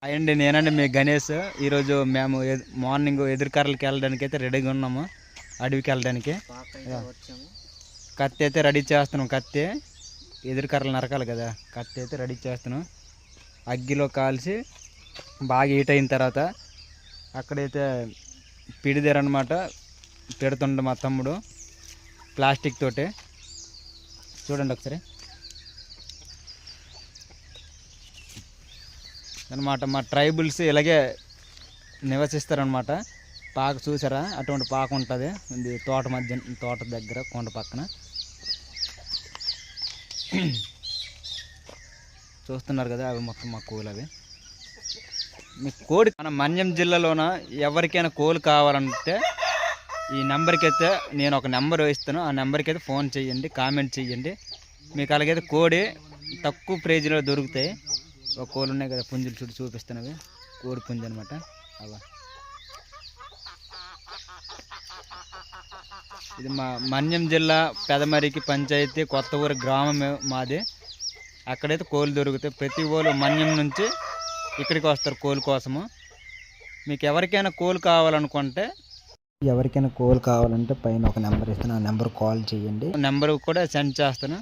అండి నేనండి మీ గణేష్. ఈరోజు మేము మార్నింగ్ ఎదురుకర్రలకి వెళ్ళడానికి అయితే రెడీగా ఉన్నాము. అడవికి వెళ్ళడానికి కత్తి అయితే రెడీ చేస్తున్నాం. కత్తి ఎదురుకర్రలు నరకాలి కదా, కత్తి అయితే రెడీ చేస్తున్నాం. అగ్గిలో కాల్చి బాగా హీట్ అయిన తర్వాత అక్కడైతే పిడిదేరనమాట పెడుతుండే మా తమ్ముడు ప్లాస్టిక్ తోటి. చూడండి ఒకసారి అనమాట. మా ట్రైబుల్స్ ఇలాగే నివసిస్తారనమాట. పాక చూసారా, అటువంటి పాక ఉంటుంది తోట మధ్య, తోట దగ్గర కొండ పక్కన చూస్తున్నారు కదా. అవి మొత్తం మా కోళ్ళు. అవి మీ కోడి మన మన్యం జిల్లాలోన ఎవరికైనా కోళ్ళు కావాలంటే ఈ నెంబర్కి అయితే నేను ఒక నెంబర్ ఇస్తాను. ఆ నెంబర్కి అయితే ఫోన్ చేయండి, కామెంట్ చేయండి. మీకు అలాగైతే కోడి తక్కువ ప్రైజ్లో దొరుకుతాయి. ఒక కోళ్ళు ఉన్నాయి కదా, పుంజులు చుట్టూ చూపిస్తున్నవి, కోడి పుంజు అనమాట. అలా ఇది మా మన్యం జిల్లా పెదమరికి పంచాయతీ కొత్త ఊరు గ్రామం మాది. అక్కడైతే కోళ్ళు దొరుకుతాయి. ప్రతి ఊరు మన్యం నుంచి ఇక్కడికి వస్తారు కోళ్ళ కోసము. మీకు ఎవరికైనా కోళ్ళు కావాలంటే పైన ఒక నెంబర్ ఇస్తాను. ఆ నెంబర్ కాల్ చేయండి. నెంబర్ కూడా సెండ్ చేస్తాను.